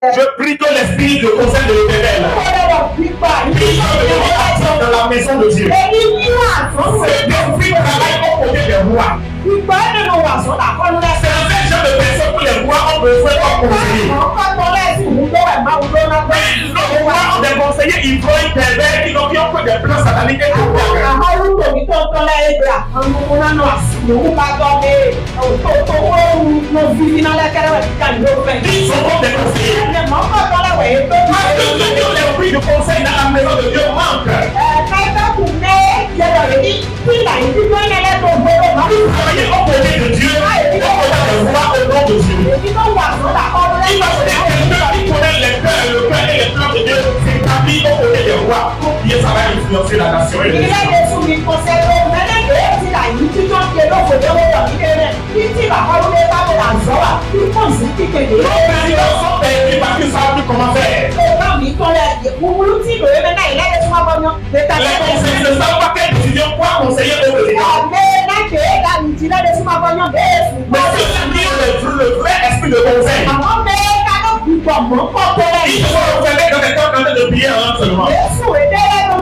Je prie que l'esprit de conseil de l'Éternel puisse devenir actif dans la maison de Dieu. C'est l'esprit travaille aux côtés des rois. C'est le même genre de personnes que les rois ont besoin comme conseiller. Les rois ont des conseillers ivrognes, pervers, qui ont fait des plans sataniques et de ils sont comme des conseillers. Parce que l'esprit de conseil dans la maison de Dieu manque. Travailler au côté de Dieu, au côté des rois, au nom de Dieu. Il va quelqu'un qui connaît les cœurs, le cœur et les plans de Dieu, s'établit au côté des rois. Bien, ça va influencer la nation et les nations. Nos présidents sont perdus parce qu'ils ne savent plus comment faire. Les conseillers ne savent pas quelle décision quoi conseiller au président. Mais c'est le vrai esprit de conseil. Ils se sont enfermés dans des temps en train de prier seulement. En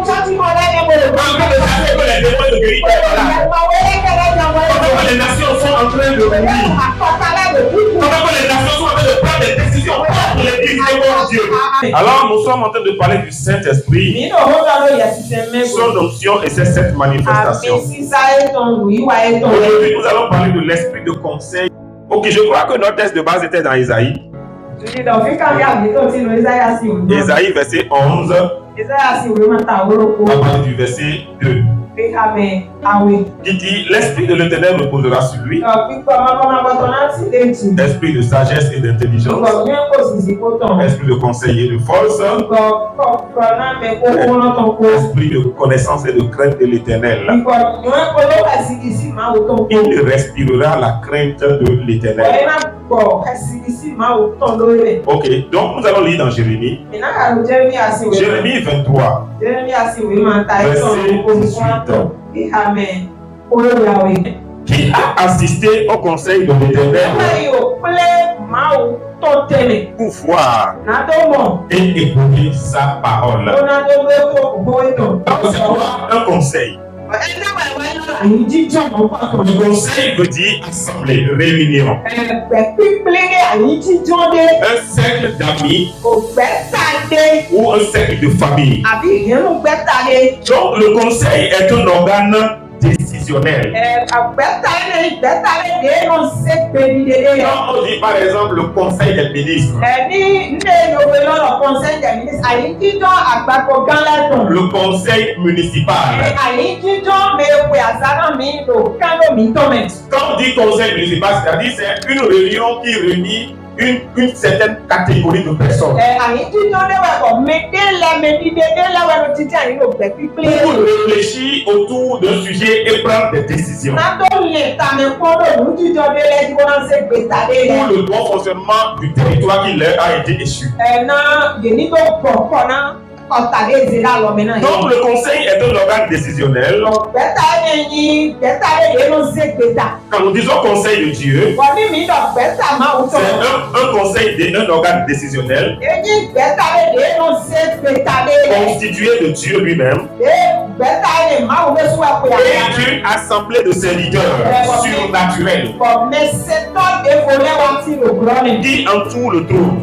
train de chercher que les démons de guérison sont là. Pendant que les nations sont en train de mourir. Pendant que les nations sont en train de prendre des décisions pour l'Église et pour Dieu. Alors nous sommes en train de parler du Saint-Esprit, son onction et ses 7 manifestations. Aujourd'hui nous allons parler de l'esprit de conseil. Ok, je crois que notre texte de base était dans Isaïe. Isaïe verset 11. On va parler du verset 2. Qui dit l'esprit de l'Éternel reposera sur lui. Esprit de sagesse et d'intelligence. Esprit de conseil et de force. Esprit de connaissance et de crainte de l'Éternel. Il respirera la crainte de l'Éternel. Ok, donc nous allons lire dans Jérémie. Jérémie 23. Verset 18. Qui a assisté au conseil de l'Éternel pour voir et écouter sa parole. C'est quoi un conseil? Le conseil veut dire assemblée, réunion. Un cercle d'amis ou un cercle de famille. Donc le conseil est un organe décisionnel. Quand on dit par exemple le conseil des ministres, le conseil municipal. Quand on dit conseil municipal, c'est-à-dire c'est une réunion qui réunit une certaine catégorie de personnes pour réfléchir autour d'un sujet et prendre des décisions pour le bon fonctionnement du territoire qui leur a été échu. Donc le conseil est un organe décisionnel. Quand nous disons conseil de Dieu, c'est un conseil d'un organe décisionnel constitué de Dieu lui-même et d'une assemblée de ses leaders surnaturels qui entourent le trône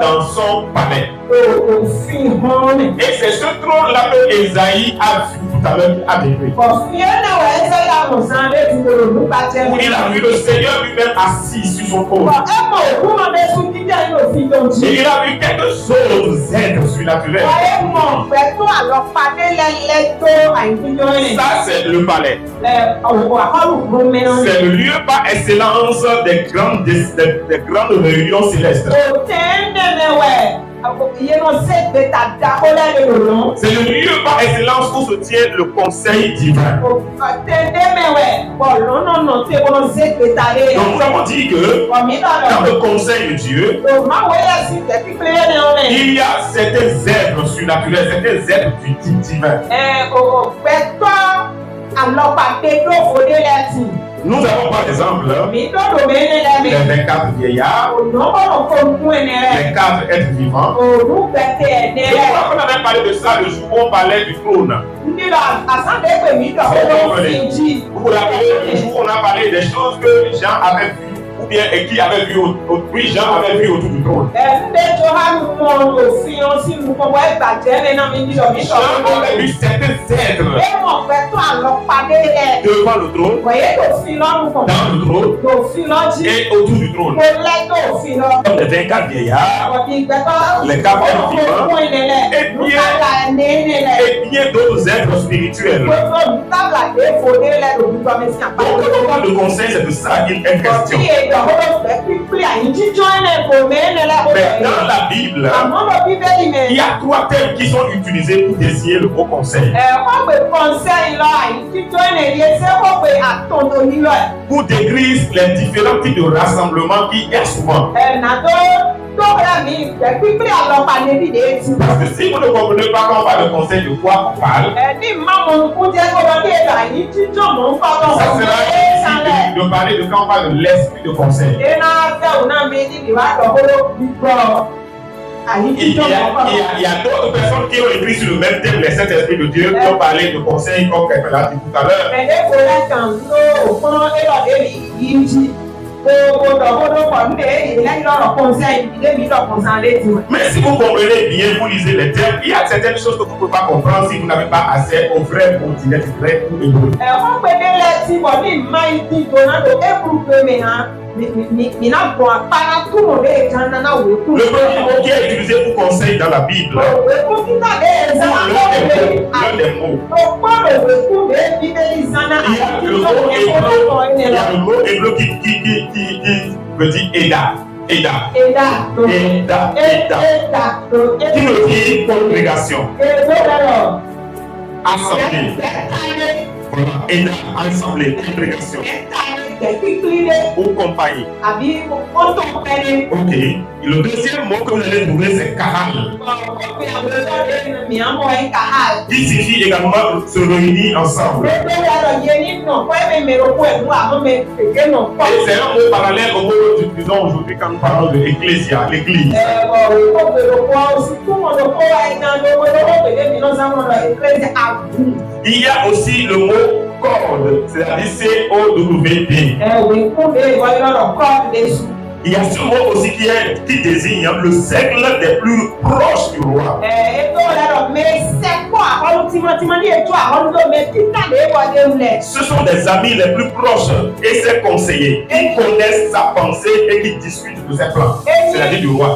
dans son palais. Et c'est ce trône-là que Esaïe a vu tout à l'heure, a décrit. Il a vu le Seigneur lui-même assis sur son trône. Et il a vu quelque chose d'être surnaturel. Ça, c'est le palais. C'est le lieu par excellence des grandes réunions célestes. C'est le lieu par excellence où se tient le conseil divin. Donc nous avons dit que dans le conseil de Dieu, il y a certains êtres surnaturels, certains êtres du type divin. Nous avons par exemple les 24 vieillards, les 4 êtres vivants. Je crois qu'on avait parlé de ça le jour où on parlait du trône. Vous vous rappelez, le jour où on a parlé des choses que Jean avait vues, ou bien et qui avait vu Jean avait vu autour du trône. Jean avait vu certains êtres devant le trône, dans le trône et autour du trône. Les 24 vieillards, les 4 êtres vivants et bien d'autres êtres spirituels. Donc quand on parle de conseil, c'est de ça qu'il est question. Mais dans la Bible, il y a 3 termes qui sont utilisés pour désigner le mot conseil. Pour décrire les différents types de rassemblements qu'il y a souvent. Parce que si vous ne comprenez pas quand on parle de conseil, de quoi on parle, ça sera difficile de parler de quand on parle de l'esprit de conseil. Il y a d'autres personnes qui ont écrit sur le même thème, les 7 esprits de Dieu, qui ont parlé de conseil comme quelqu'un l'a dit tout à l'heure. Mais si vous comprenez bien, vous lisez les termes, il y a certaines choses que vous ne pouvez pas comprendre si vous n'avez pas accès au vrai mot direct grec ou hébreu. Le premier mot qui est utilisé pour conseil dans la Bible, l'un des mots, il y a le mot hébreu qui veut dire Eda. Qui veut dire congrégation, assemblée. Eda, assemblée, congrégation. Ou compagnie. Ok. Le deuxième mot que vous allez trouver, c'est kahal. Qui signifie également se réunir ensemble. Et c'est un mot parallèle au mot que nous utilisons aujourd'hui quand nous parlons de l'Ecclésia, l'église. Il y a aussi le mot corde, c'est-à-dire C-O-W-D. Il y a ce mot aussi qui désigne le cercle des plus proches du roi. Ce sont des amis les plus proches et ses conseillers qui connaissent sa pensée et qui discutent de ses plans, c'est-à-dire du roi.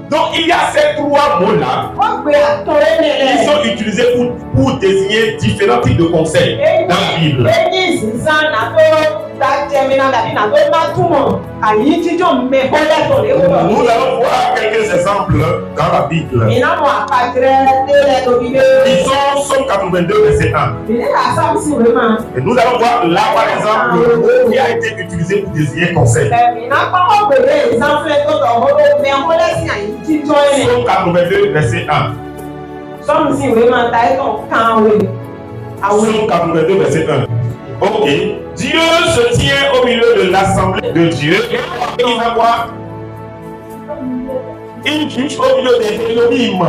Donc il y a ces 3 mots-là qui sont utilisés pour désigner différents types de conseils dans la Bible. Nous allons voir quelques exemples dans la Bible. Ils sont Somme 82 verset 1. Et nous allons voir là par exemple le mot qui a été utilisé pour désigner conseil. Somme 82 verset 1. Somme 82 verset 1. Ok. Dieu se tient au milieu de l'assemblée de Dieu. Et il va voir. Il juge au milieu des Élohim.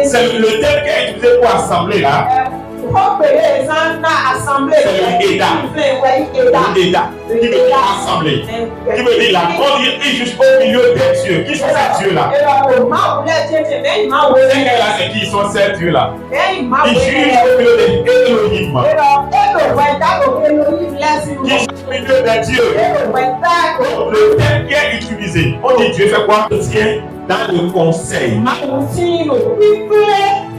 C'est le terme qui est utilisé pour assembler là. C'est le Eda. Qui veut dire assemblée. Qui veut dire la grande, il juge au milieu des dieux. Qui sont ces dieux-là? C'est qui sont ces dieux-là? Ils jugent au milieu des Elohim. Qui sont au milieu des dieux. Donc le terme qui est utilisé, on dit Dieu fait quoi? Il tient dans le conseil.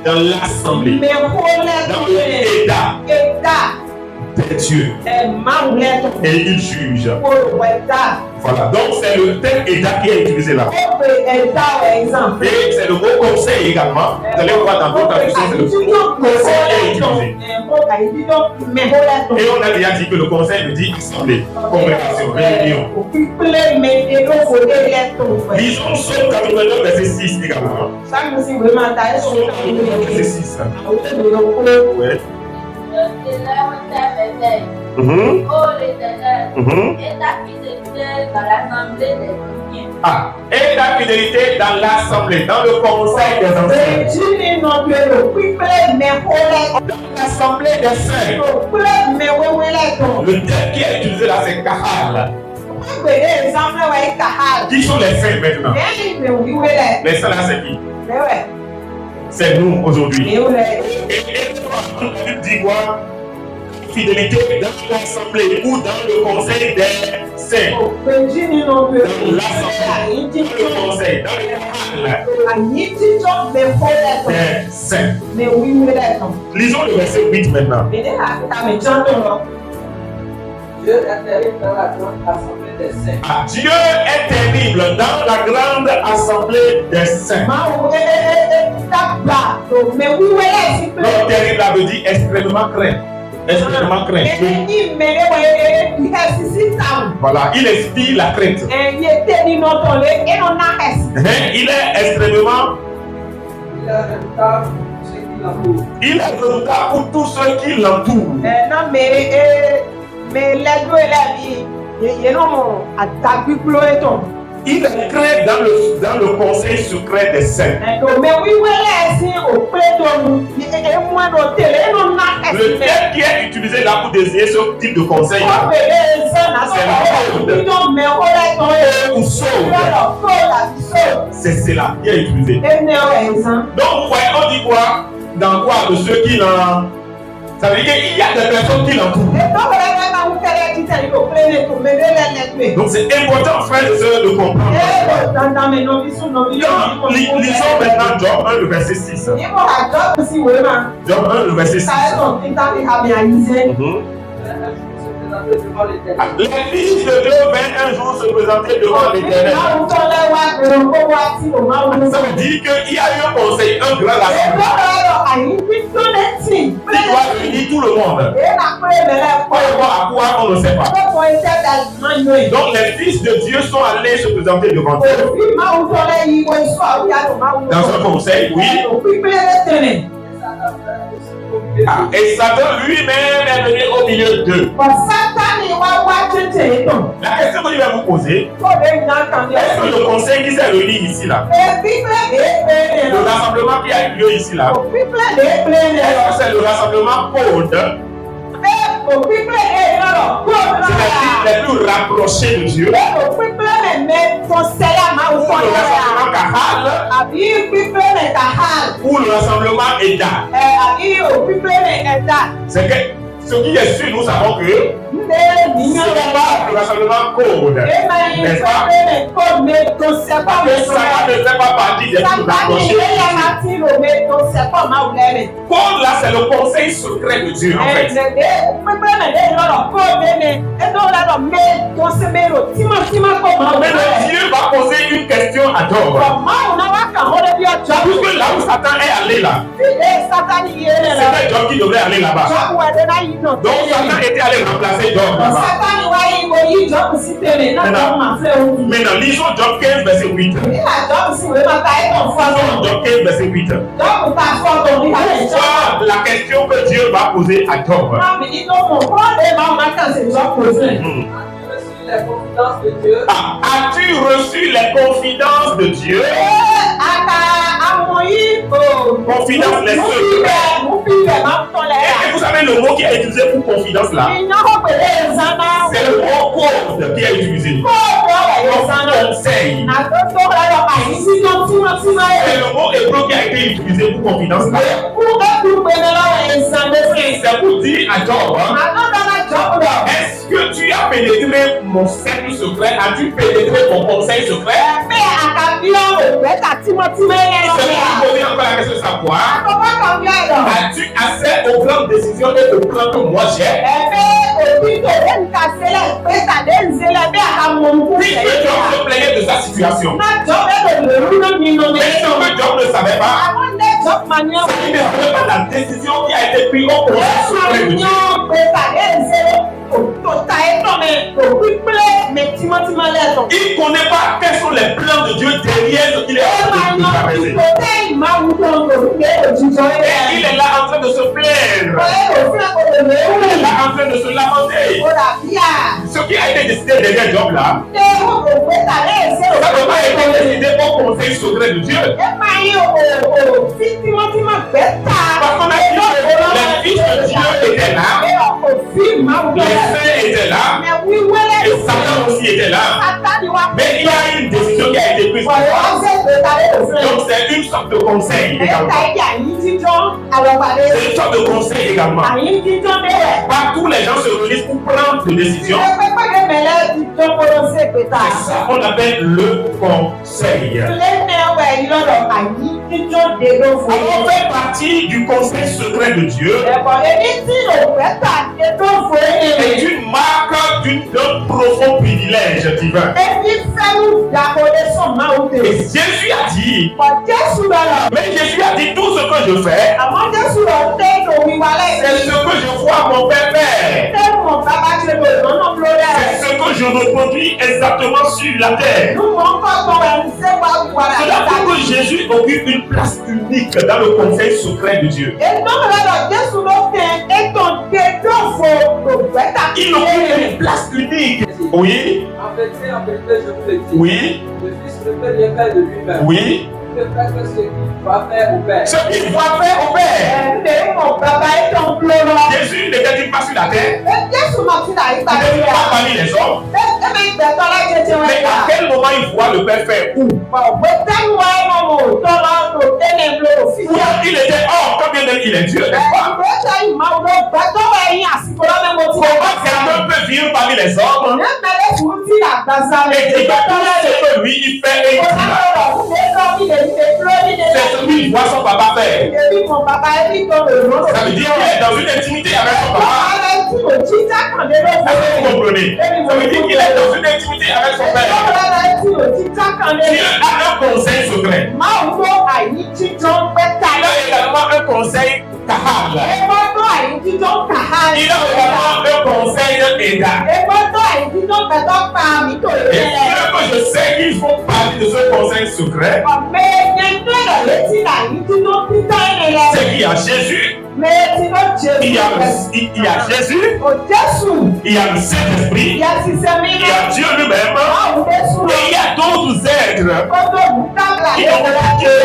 Dans l'assemblée, dans l'État des dieux, et il juge. Voilà, donc c'est le terme État qui est utilisé là. Et c'est le mot conseil également. Vous allez voir dans d'autres traductions, c'est le mot conseil qui est utilisé. Et on a déjà dit que le conseil veut dire assemblée, congrégation, réunion. Lisons Psaume 89, verset 6 également. Psaume 89, verset 6. Ouais. Oh l'Éternel, et ta fidélité dans l'assemblée des anciens. Ah, et ta fidélité dans l'assemblée, dans le conseil des anciens. Dans l'assemblée des saints. Le terme qui est utilisé là, c'est kahal. Qui sont les saints maintenant? Les saints là, c'est qui? C'est nous aujourd'hui. Et on dit quoi? Fidélité dans l'assemblée ou dans le conseil des saints. Dans l'assemblée, dans le conseil, dans le des saints. Lisons le verset 8 maintenant. Dieu est terrible dans la grande assemblée des saints. Ah, Dieu est terrible dans la grande assemblée des saints. Donc terrible, ça veut dire extrêmement craint. Extrêmement craint. Voilà, il inspire la crainte. Il est extrêmement. Il est redoutable pour tous ceux qui l'entourent. Il est craint dans le conseil secret des saints. Le terme qui est utilisé là pour désigner ce type de conseil, c'est cela qui est utilisé. Donc vous voyez, on dit quoi? Dans quoi? De ceux qui l'ont. Ça veut dire qu'il y a des personnes qui l'entourent. Donc c'est important, frères et sœurs, de comprendre. Lisons maintenant Job 1, le verset 6. Job 1, le verset 6. Les fils de Dieu viennent un jour se présenter devant l'Éternel. Ça veut dire qu'il y a eu un conseil, un grand rassemblement. Il doit réunir tout le monde. Par rapport à quoi, on ne sait pas. Donc les fils de Dieu sont allés se présenter devant Dieu. Dans un conseil, oui. Ah, et Satan lui-même est venu au milieu d'eux. La question que je vais vous poser, est-ce que le conseil qui s'est réuni ici là, le rassemblement qui a eu lieu ici là, est-ce que c'est le rassemblement code? C'est les plus rapprochés de Dieu. Ou le rassemblement Eda. C'est que ce qui est sûr, nous savons que ce n'est pas le rassemblement code. N'est-ce pas? Parce que ça ne fait pas partie des plus rapprochés. Code là, c'est le conseil secret de Dieu en fait. Mais Dieu va poser une question à Job. Puisque là où Satan est allé là, c'était Job qui devrait aller là-bas. Donc Satan était allé remplacer Job là-bas. Maintenant, lisons Job 15 verset 8. Job 15 verset 8. La question que Dieu va poser à Job. As-tu reçu les confidences de Dieu? Confidence, les secrets. Et vous savez le mot qui est utilisé pour confidence là? C'est le mot code qui est utilisé. Conseil. C'est le mot hébreu qui a été utilisé pour confidence là. C'est pour dire à Job, est-ce que tu as pénétré mon cercle secret? As-tu pénétré mon conseil secret? C'est pour poser encore la question de savoir. As-tu accès aux grandes décisions et aux plans que moi j'ai? Puisque Job se plaignait de sa situation. Mais ce que Job ne savait pas, Ce n'est pas la décision qui a été prise au conseil secret de Dieu. Il ne connaît pas quels sont les plans de Dieu derrière ce qu'il est en train de traverser. Et il est là en train de se plaindre. Il est là en train de se lamenter. Ce qui a été décidé derrière Job là, ça ne peut pas être décidé au conseil secret de Dieu. Parce qu'on a dit que les fils de Dieu étaient là, les saints étaient là, et Satan aussi était là. Mais il y a une décision qui a été prise. Donc c'est une sorte de conseil également. C'est une sorte de conseil également. Pas tous les gens se réunissent pour prendre des décisions. C'est ça qu'on appelle le conseil. On fait partie du conseil secret de Dieu. C'est une marque d'un profond privilège divin. Et Jésus a dit, mais Jésus a dit tout ce que je fais, c'est ce que je vois mon Père faire. C'est ce que je reproduis exactement sur la terre. Cela fait que Jésus occupe une place unique dans le conseil secret de Dieu. Il occupe une place unique. Oui. En vérité, je vous le dis. Oui. Le Fils ne peut rien faire de lui-même. Oui. Il ne peut faire que ce qu'il doit faire au Père. Ce qu'il doit faire au Père. Jésus n'était-il pas sur la terre? Il n'était pas parmi les hommes. Mais à quel moment il voit le Père faire où? Il était hors, quand bien même il est Dieu, n'est-ce pas? Comment quelqu'un peut vivre parmi les hommes et dire que tout ce que lui il fait et il dit c'est ce qu'il voit son papa faire. Ça veut dire qu'il est dans une intimité avec son papa. Vous comprenez? Ça veut dire qu'il est dans une intimité avec son père. Dieu a un conseil secret. Il a également un conseil kahal. Il a également un conseil d'État. Et ce que je sais qu'ils font partie de ce conseil secret, c'est qu'il y a Jésus. Il y a Jésus, il y a le Saint-Esprit, il y a Dieu lui-même, et il y a d'autres êtres qui ne sont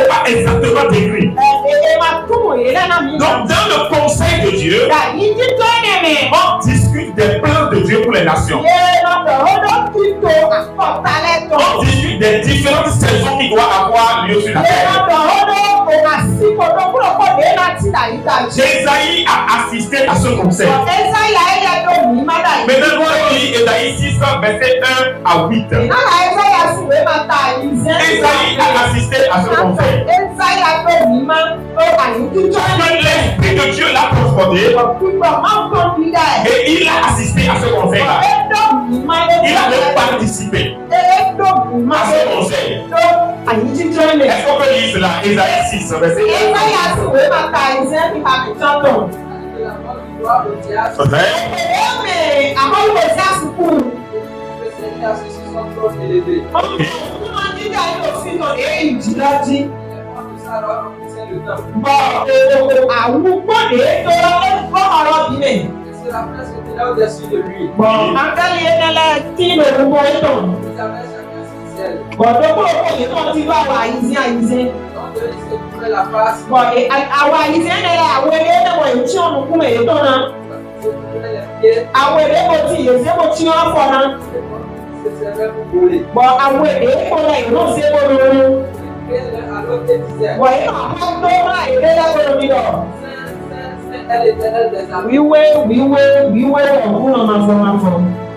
pas exactement décrits. Donc, dans le conseil de Dieu, on discute des plans de Dieu pour les nations. On discute des différentes saisons qui doivent avoir lieu sur la terre. Ésaïe a assisté à ce conseil. Maintenant, on lit Ésaïe 6, verset 1 à 8. Ésaïe a assisté à ce conseil. L'Esprit de Dieu l'a transporté et il a assisté à ce conseil-là. Il a même participé à ce conseil. Est-ce qu'on peut lire cela? Ésaïe 6, verset Là au-dessus de lui. La face.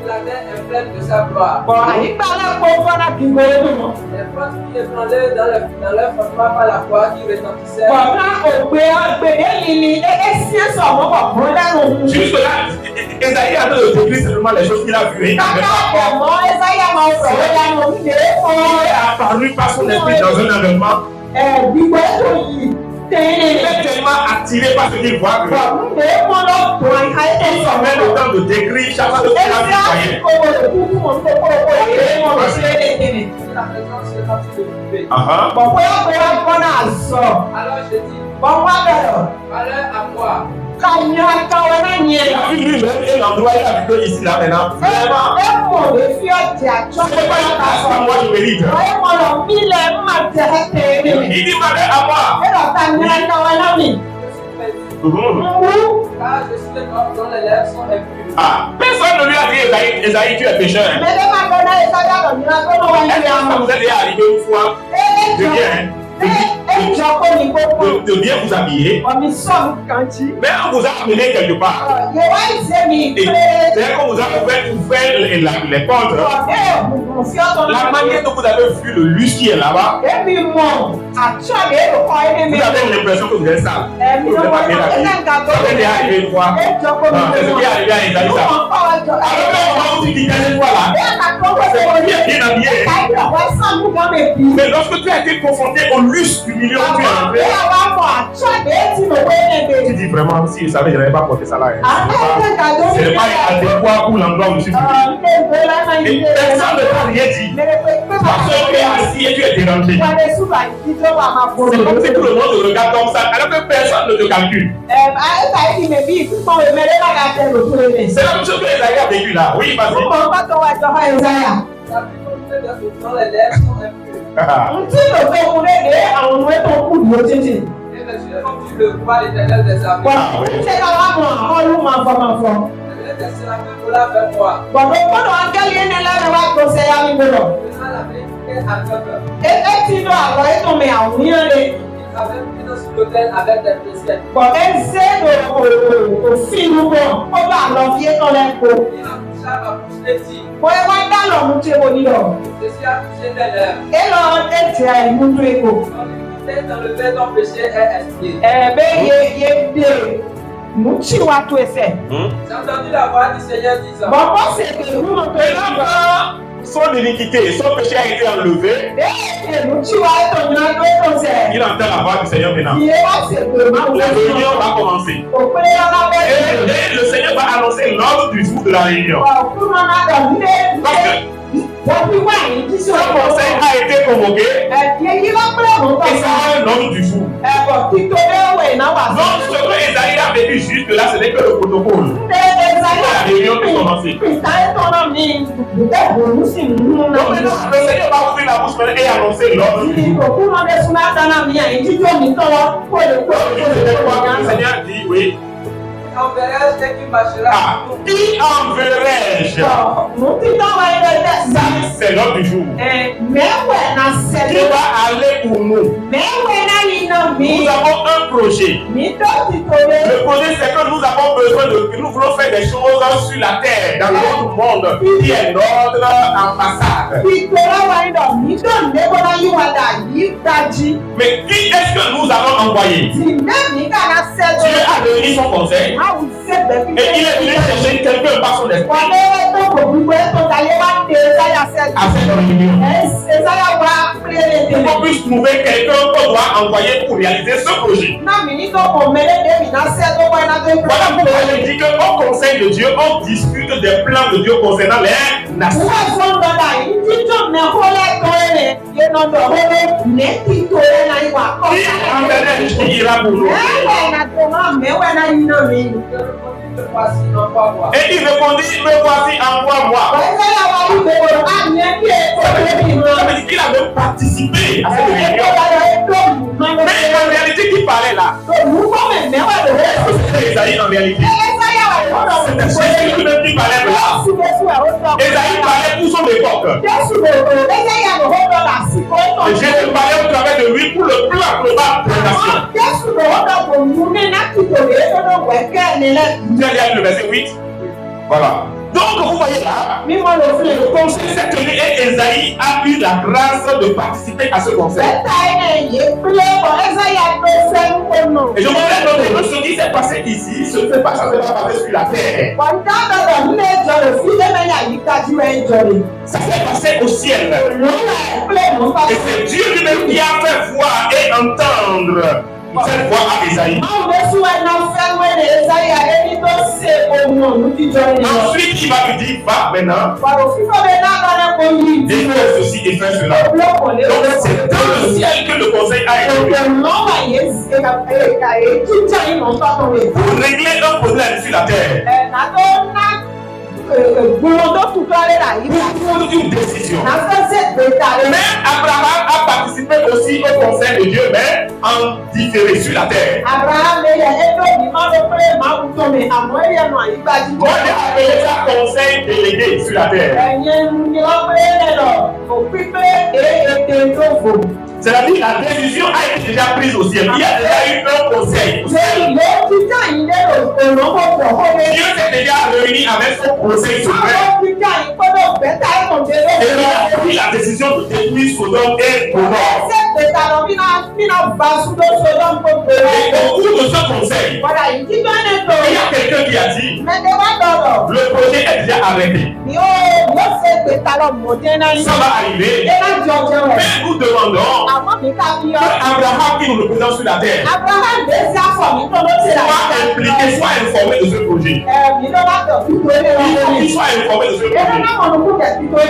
La terre est pleine de sa gloire. Les forces qui ébranlaient dans leur fondement par la foi qui retentissait. Jusque là, Ésaïe a décrit seulement les choses qu'il a vues. Il est apparu par son esprit dans un environnement. est tellement attiré par ce qu'il voit que il s'en met le temps de décrire chaque chose qu'il a vu voyait. La présence est partie de couper. Alors je dis, malheur à moi. Il a vu lui-même et l'endroit il a vu ici là maintenant. Vraiment. Ce n'est pas une grâce à moi je mérite. Il dit malheur à moi. Car je suis un homme dont les lèvres sont impures. Ah, personne ne lui a dit Esaïe, tu es pécheur. Hein? Est-ce que ça vous est déjà arrivé une fois de bien vous habiller, mais on vous a amené quelque part. Et dès qu'on vous a ouvert les portes, la manière dont vous avez vu le luxe qui est là-bas, vous avez l'impression que vous êtes sale. Vous n'êtes pas bien habillé. Ça vous est déjà arrivé une fois. C'est ce qui est arrivé à Esaïe. Alors, quand tu dis cette fois-là, c'est bien habillé. Mais lorsque tu as été confronté au luxe du milieu où tu es entré, tu dis vraiment, si je savais, je n'avais pas porté ça là. Ce n'est pas adéquat pour l'endroit où je suis venu. Et personne ne t'a rien dit. Parce que tu es assis et tu es dérangé. C'est comme si tout le monde te regarde comme ça, alors que personne ne te calcule. C'est la même chose que Esaïe a vécu là. Oui, vas-y. La pureté dont les lèvres sont impures. Et mes yeux ont vu le voile éternel des armées. L'Éternel des séraphins vola vers moi. Donnant la vérité à aveugle. Il avait pris sur l'autel avec des préciettes. Il accoucha ma bouche et dit, ceci a touché tes lèvres. L'iniquité dans le fait ton péché est expié. J'ai entendu la voix du Seigneur disant, son iniquité, son péché a été enlevé. Il entend la voix du Seigneur maintenant. La réunion va commencer. Et le Seigneur va annoncer l'ordre du jour de la réunion. Parce que ce conseil a été convoqué et ça a un ordre du jour. Donc ce que Esaïe a vécu juste là, ce n'est que le protocole. La réunion peut commencer. Donc maintenant, le Seigneur va ouvrir la bouche et annoncer l'ordre du jour. Le Seigneur dit oui. enverrai-je et qui marchera. Qui enverrai-je? C'est l'ordre du jour. Qui va aller pour nous? Nous avons un projet. Le projet, c'est que nous avons besoin de. Nous voulons faire des choses sur la terre, dans notre monde, qui est notre ambassade. Mais qui est-ce que nous allons envoyer? Dieu a donné son conseil. Et il est venu chercher quelqu'un par son esprit. À cette réunion. Pour qu'on puisse trouver quelqu'un qu'on doit envoyer pour réaliser ce projet. Voilà pourquoi je dis qu'au conseil de Dieu, on discute des plans de Dieu concernant les nations. Qui ira pour nous? Et il répondit, me voici, envoie-moi. Ça veut dire qu'il a même participé à cette réunion. Mais en réalité, qui parlait là? C'est Esaïe en réalité. C'était Jésus lui-même qui parlait là. Esaïe parlait pour son époque. Et Jésus parlait au travers de lui pour le plan global de la nation. Vous allez aller le verset 8. Voilà. Donc vous voyez là, le conseil s'est tenu et Esaïe a eu la grâce de participer à ce conseil. Et je voudrais donner que ce qui s'est passé ici, ce qui s'est passé sur la terre. Ça s'est passé au ciel. Et c'est Dieu lui-même qui a fait voir et entendre Cette fois à Esaïe. Ensuite, il va lui dire, va maintenant. Et fais ceci et fais cela. Donc, c'est dans le ciel que le conseil a été. Pour régler un problème sur la terre. Pour prendre une décision. Même Abraham a participé aussi au conseil de Dieu, mais en différé sur la terre. Moi, j'ai appelé ça conseil délégué sur la terre. C'est-à-dire la décision a été déjà prise au ciel. Il y a déjà eu un conseil. Dieu s'est déjà réuni avec son conseil suprême. Et il a pris la décision de détruire Sodome et Gomorrhe. Et au cours de ce conseil, il y a quelqu'un qui a dit le projet est déjà arrêté. Ça va arriver. Mais nous demandons Abraham qui nous représente sur la terre soit impliqué, soit informé de ce projet. Il soit informé de ce projet.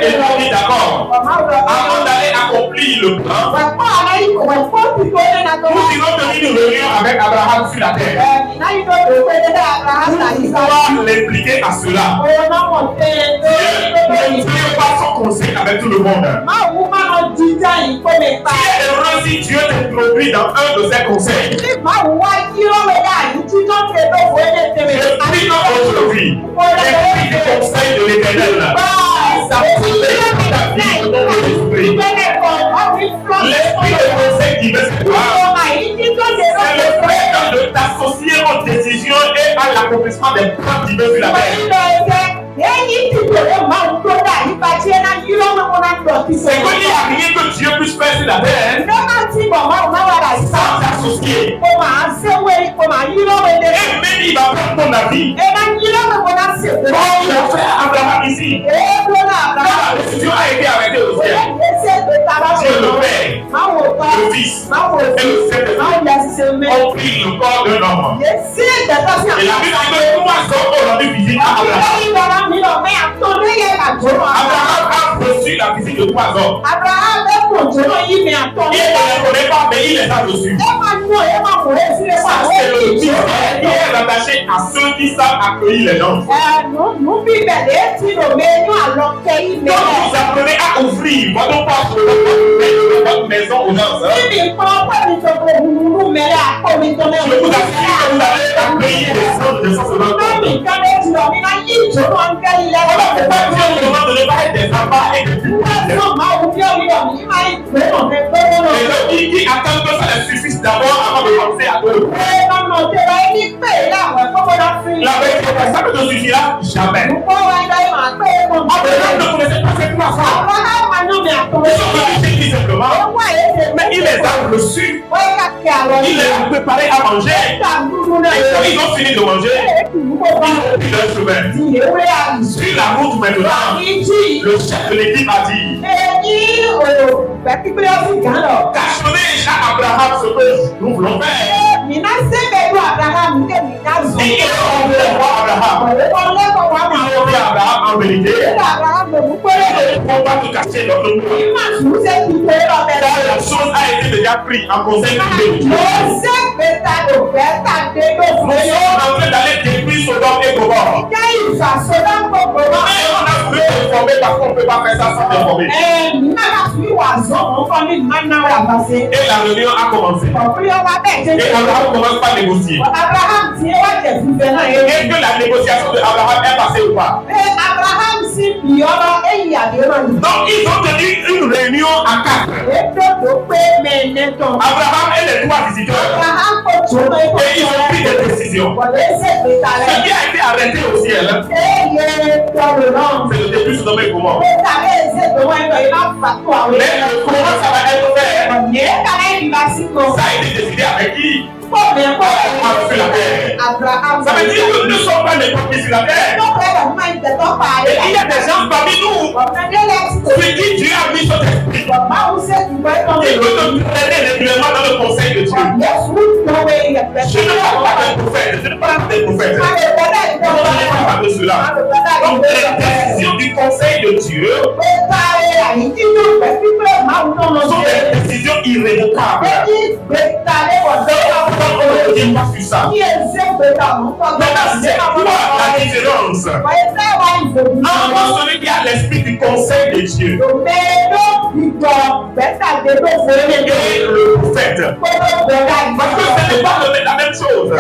Et nous dit d'accord. Avant d'aller accomplir le plan, nous irons tenir une réunion avec Abraham sur la terre. Pour l'impliquer à cela. Dieu ne fait pas son conseil avec tout le monde. Si Dieu t'introduit dans un de ses conseils, je prie aujourd'hui, l'esprit du conseil de l'Éternel, ça protège ta vie au nom de l'esprit. L'esprit de conseil qui veut se voir, c'est le fait de t'associer aux décisions et à l'accomplissement des plans divins sur la terre. C'est qu'il n'y a rien que Dieu puisse faire sur la terre sans t'associer. Et même il va prendre ton avis. Comme il a fait Abraham ici. Quand la décision a été arrêtée au ciel, Dieu le Père, le Fils et le Saint-Esprit ont pris le corps d'un homme. Et la Bible dit que 3 hommes ont rendu visite à Abraham. Abraham a reçu la visite de 3 hommes. Il ne les connaît pas, mais il les a reçus. C'est le mystère qui est rattaché à ceux qui savent accueillir les gens. Donc vous apprenez à ouvrir votre porte de votre maison aux gens. Je vous assure que vous allez accueillir les gens de ce moment. Pourquoi Dieu nous demande de ne pas être des enfants et des filles? Et qui attendent que ça les suffise d'abord avant de penser à eux. La vérité, ça ne te suffira jamais. Abraham ne connaissait pas ces 3 femmes. Ils sont venus chez lui simplement, mais il les a reçus. Il les a préparés à manger. Et quand ils ont fini de manger, ils ont pris leur chemin. Sur la route maintenant, le chef de l'équipe a dit tâchonnez à Abraham ce que nous voulons faire. Et ils ont dit Abraham en vérité, il ne faut pas nous cacher notre nom. La chose a été déjà prise en conseil privé. Nous sommes en train d'aller détruire Sodome et Gomorrhe. Mais on a voulu t'informer parce qu'on ne peut pas faire ça sans t'informer. Et la réunion a commencé. Et Abraham commence par négocier. Et que la négociation de Abraham est passée ou pas? Donc ils ont tenu une réunion à 4. Abraham et les 3 visiteurs. Et ils ont pris des décisions. Ce qui a été arrêté au ciel, c'est le début de Sodome et Gomorrhe. Mais comment ça va être fait? Ça a été décidé avec qui? sur la terre. Ça veut dire que nous ne sommes pas les premiers sur la terre. Et il y a des gens parmi nous sur qui Dieu a mis son esprit. Il veut te traîner régulièrement dans le conseil de Dieu. Je ne parle pas d'un prophète. Je ne parle pas des prophètes. Je ne parle pas de cela. Donc, les décisions du conseil de Dieu sont des décisions irrévocables. On ne dit pas sur ça. Maintenant, c'est quoi la différence entre celui qui a l'esprit du conseil de Dieu et le prophète? Parce que ce n'est pas la même chose. Un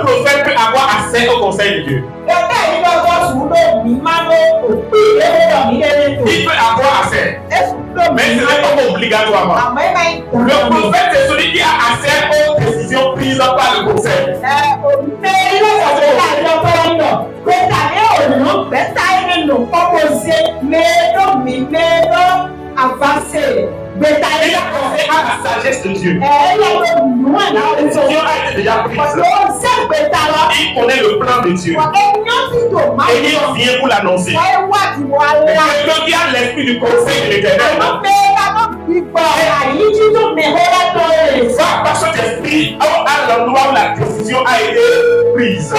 prophète peut avoir accès au conseil de Dieu. Il peut avoir accès, mais ce n'est pas obligatoirement. Le prophète, c'est celui qui a accès aux décisions prises par le conseil. Il a accès à la sagesse de Dieu. La décision a été déjà prise. Il connaît le plan de Dieu. Et il vient pour l'annoncer. Quelqu'un qui a l'esprit du conseil de l'Éternel va par cet esprit à l'endroit où la décision a été prise.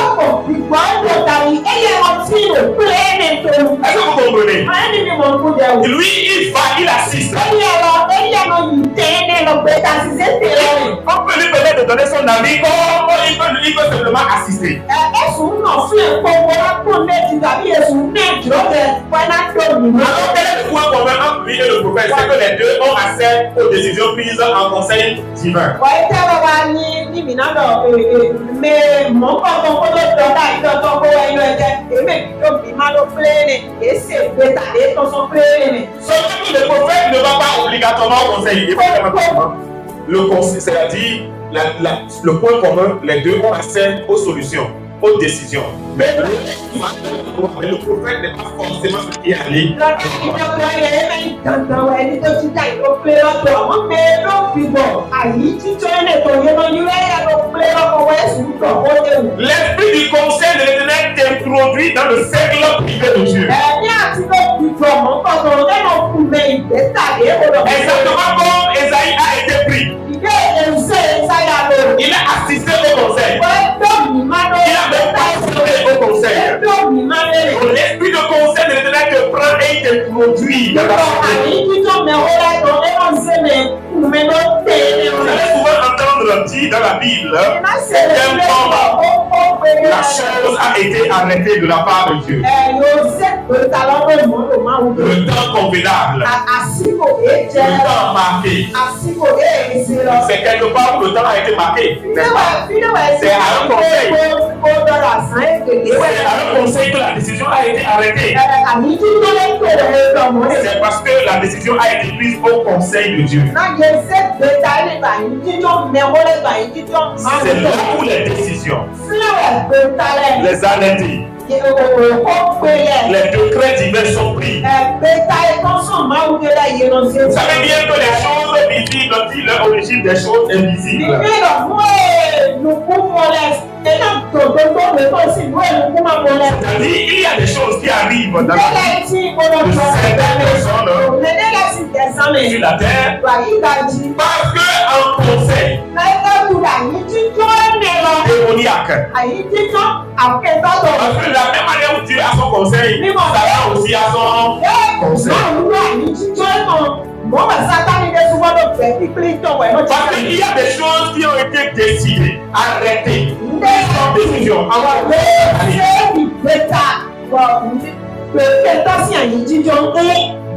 Est-ce que vous comprenez? Lui, il va, il assiste. On peut lui permettre de donner son avis comme il peut simplement assister. Alors, quel est le point commun entre lui et le prophète? C'est que les deux ont accès aux décisions prises en conseil divin. Sauf que le prophète ne va pas obligatoirement au conseil. Le conseil, c'est-à-dire le point commun, les deux ont accès aux solutions, aux décisions. Mais le prophète n'est pas forcément ce qui est allé. L'esprit du conseil de l'Éternel t'introduit dans le cercle privé de Dieu. Exactement comme Esaïe a été pris. Il a assisté au conseil. Il a même participé au conseil. L'esprit de conseil de l'Éternel te prend et il t'introduit dans la société. Vous allez souvent entendre dire dans la Bible qu'un moment, la chose a été arrêtée de la part de Dieu. Le temps convenable. Le temps marqué. C'est quelque part où le temps a été marqué. C'est à un conseil. C'est à un conseil que la décision a été arrêtée. C'est parce que la décision a été prise au conseil de Dieu. C'est là où les décisions, les arrêtés, les décrets divins sont pris. Vous savez bien que les choses visibles ont leur origine des choses invisibles. C'est-à-dire, il y a des choses qui arrivent dans la vie de certaines personnes sur la terre parce qu'un conseil démoniaque. Parce que de la même manière où Dieu a son conseil, Satan aussi a son conseil. Parce qu'il y a des choses qui ont été décidées, arrêtées, sans décision.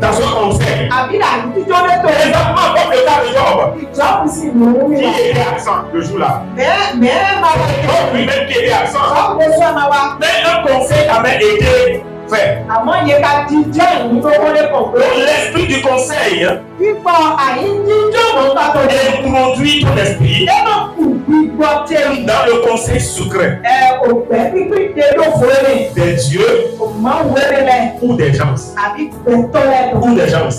Dans ce conseil, exactement comme le cas de Job, qui était absent le jour-là. Donc lui-même qui était absent. Mais un conseil avait été fait. L'esprit du conseil introduit ton esprit dans le conseil secret. des dieux ou des gens. Ou des gens.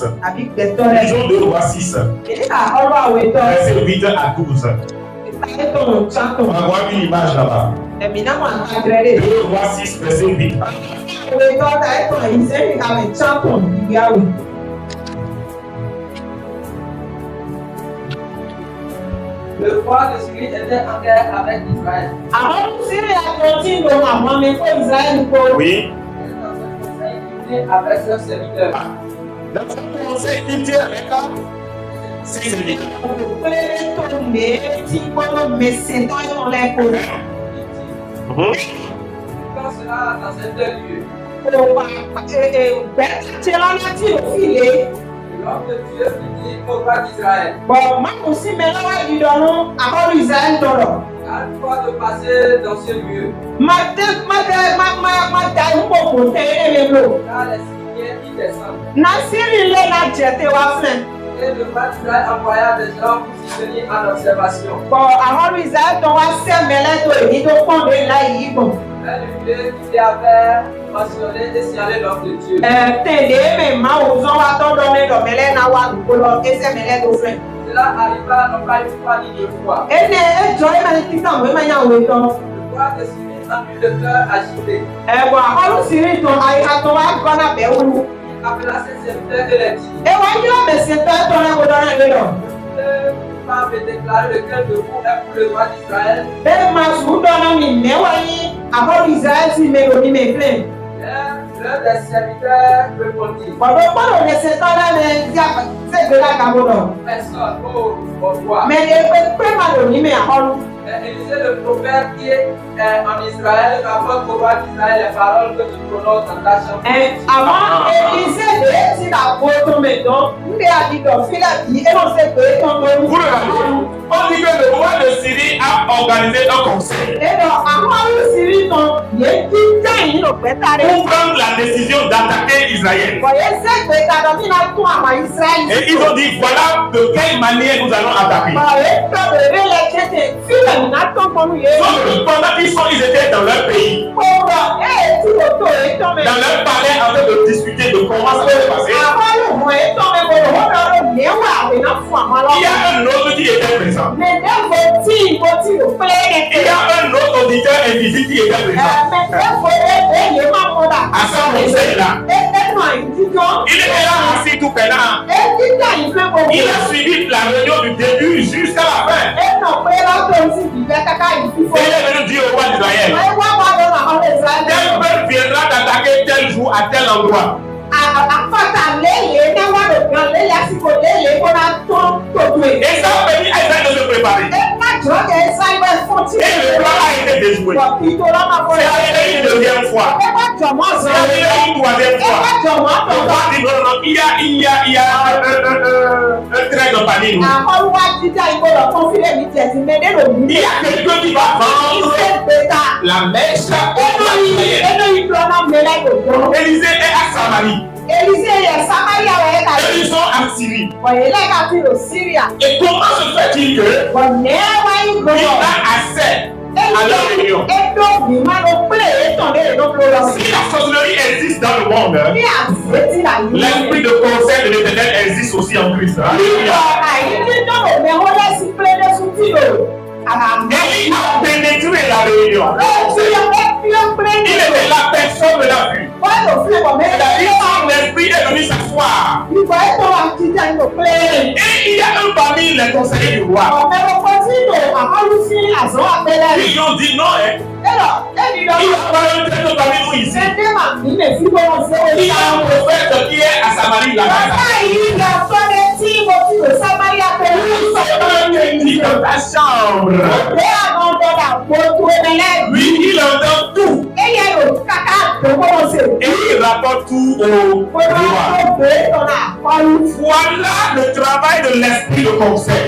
Disons 2 Rois 6, verset 8 à 12. On va voir une image là-bas. 2 Rois 6, verset 8. Le roi de Syrie était en guerre avec Israël. Oui. Avec leurs serviteurs. Dans ce conseil, il dit avec ses serviteurs. Quand cela dans un tel lieu, l'homme de Dieu dit au roi d'Israël, a le droit de passer dans ce lieu. Car les Syriens y descendent. Et le roi d'Israël envoya des gens pour s'y tenir en observation. Le lieu qui avait mentionné et signalé l'homme de Dieu. Cela arriva non pas une fois ni 2 fois. Le roi de Syrie en eut le cœur agité. Il appela ses serviteurs et les dit, pas me déclarer lequel de vous est pour le roi d'Israël. L'un des serviteurs répondit, personne, au roi. Élisée le prophète qui est en Israël rapporte au roi d'Israël les paroles que tu prononces dans ta chambre. On dit que le roi de Syrie a organisé un conseil pour prendre la décision d'attaquer Israël. Et ils ont dit, voilà de quelle manière nous allons attaquer. Donc, pendant qu'ils étaient dans leur pays, dans leur palais, en train de discuter de comment ça va se passer, il y a un autre qui était présent. Il y a un autre auditeur invisible qui était présent. À ce conseil-là, il était là assis tout peinard. Il a suivi la réunion du début jusqu'à la fin. Et il est venu dire au roi d'Israël, tel peuple viendra t'attaquer tel jour à tel endroit. Et ça a permis à Israël de se préparer. Et le plan a été déjoué. C'est arrivé une deuxième fois. C'est arrivé une troisième fois. Le roi dit non, il y a un trait de panique. Il y a quelqu'un qui va vendre la mèche. Élisée est à Samarie. Et ils sont en Syrie. Et comment se fait-il que il a accès à leur réunion? Si la sorcellerie existe dans le monde, l'esprit de conseil de l'Éternel existe aussi en Christ. Et il a pénétré la réunion. Il était là, personne ne l'a vu. L'esprit est venu s'asseoir. Et il y a un parmi les conseillers du roi. Ils ont dit non, il n'y a pas un traîneau parmi nous ici. Il y a un prophète qui est à Samarie là-bas. Il est dans ta chambre. Lui, il entend tout. Et il rapporte tout au roi. Voilà le travail de l'esprit de conseil.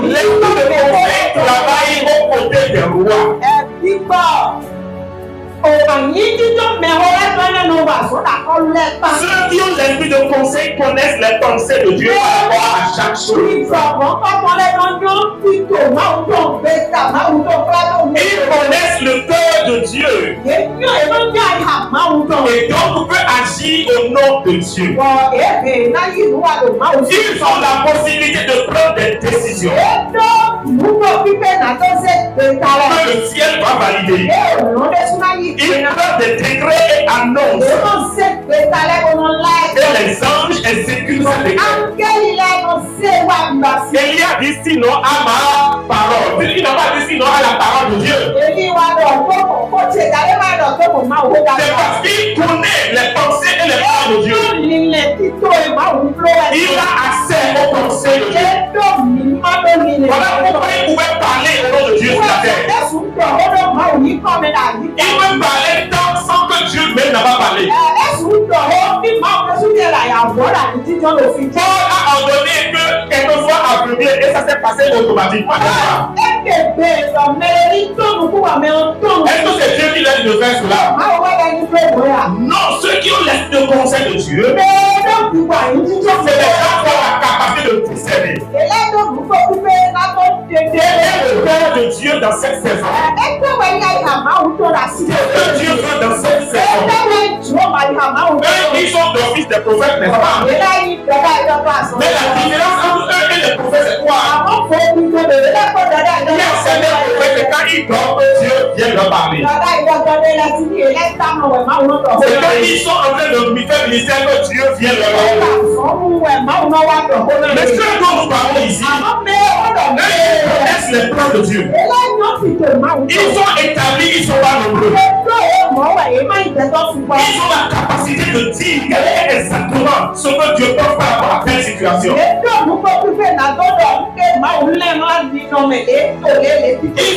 L'esprit de conseil travaille aux côtés des rois. Ceux qui ont l'esprit de conseil connaissent les pensées de Dieu par rapport à chaque chose. Ils connaissent le cœur de Dieu. Et donc, on peut agir au nom de Dieu. Ils ont la possibilité de prendre des décisions que le ciel va valider. Ils prennent des décrets et annoncent. Et les anges exécutent ces décrets. Élie a dit sinon à ma parole. Il n'a pas dit sinon à la parole de Dieu. C'est parce qu'il connaît les pensées et les plans de Dieu. Il a accès aux pensées de Dieu. Voilà pourquoi il pouvait parler au nom de Dieu sur la terre. Il peut parler tant sans que Dieu même n'a pas parlé. Paul a ordonné que quelqu'un soit aveuglé et ça s'est passé automatiquement. Est-ce que c'est Dieu qui l'a dit de faire cela? Non, ceux qui ont le conseil de Dieu, c'est les gens qui ont la capacité de discerner. Quel est le cœur de Dieu dans cette saison? Qu'est-ce que Dieu veut dans cette saison? Eux, ils sont des fils des prophètes, n'est-ce pas? Mais la différence entre eux et les prophètes, c'est quoi? Il y a certains prophètes et quand ils dorment, Dieu vient leur parler. C'est quand ils sont en train de faire ministère que Dieu vient leur parler. Mais ce dont nous parlons ici, ils connaissent les plans de Dieu. Ils sont établis, ils sont pas nombreux. Ils ont la capacité de dire quel est exactement ce que Dieu peut faire par rapport à telle situation. Ils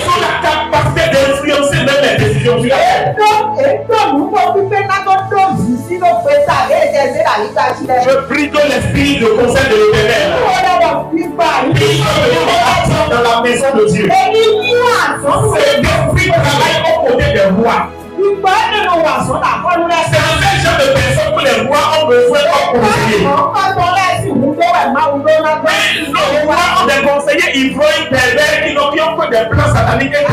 ont la capacité d'influencer même les décisions du Je prie que l'esprit de conseil de l'Éternel dans la maison de Dieu. C'est l'esprit travaille aux côtés des rois. C'est le même genre de personnes que les rois ont besoin comme conseillers. Mais nos rois ont des conseillers ivrognes, pervers, qui n'ont que des plans sataniques et de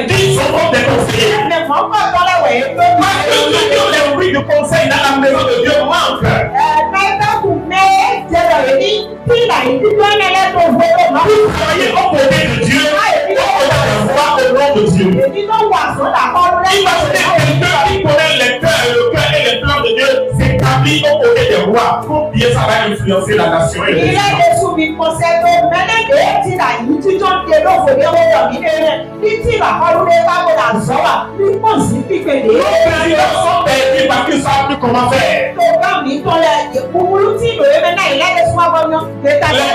ils sont comme des conseillers. Parce que ceux qui ont l'esprit de conseil dans la maison de Dieu manquent. Vous travaillez au côté de Dieu, au côté au nom de Dieu. Imaginez quelqu'un qui connaît le cœur et les plans de Dieu s'établit au côté des rois. Combien ça va influencer la nation et les gens. Nos présidents sont perdus parce qu'ils ne savent plus comment faire. Les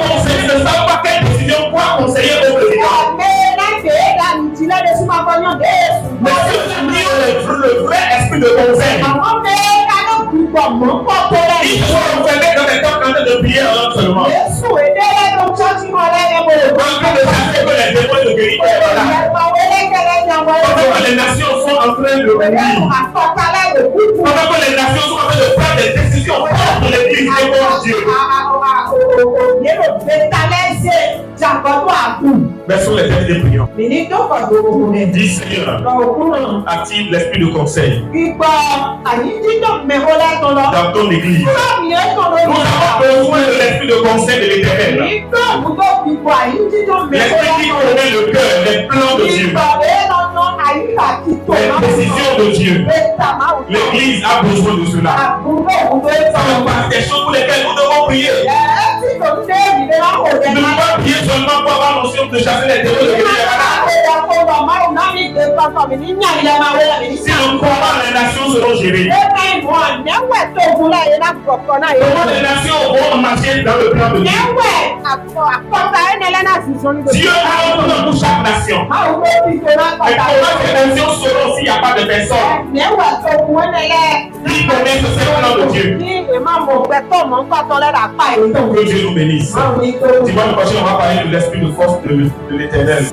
conseillers ne savent pas quelle décision quoi conseiller au président. Mais ceux qui ont le vrai esprit de conseil, ils sont enfermés dans des temps de prier en seulement. En train de chercher que les démons de guérison sont là. Pendant que les nations sont en train de mourir. Pendant que les nations sont en train de prendre des décisions contre l'Église et contre Dieu. Versons les têtes des priants. Dis Seigneur, active l'esprit de conseil dans ton église. Nous avons besoin de l'esprit de conseil de l'Éternel. L'esprit qui connaît le cœur, les plans de Dieu, les décisions de Dieu. L'église a besoin de cela. Ça fait partie des choses pour lesquelles nous devons prier. Ne pas prier seulement pour avoir l'onction de chasser les démons de guérison. Si le combat, les nations seront gérées. Comment les nations vont marcher dans le plan de Dieu. Dieu a un plan pour chaque nation. Mais comment ces nations seront s'il n'y a pas de personnes qui connaissent ce plan de Dieu? Que Dieu nous bénisse. Dimanche prochain, on va parler de l'esprit de force de l'Éternel.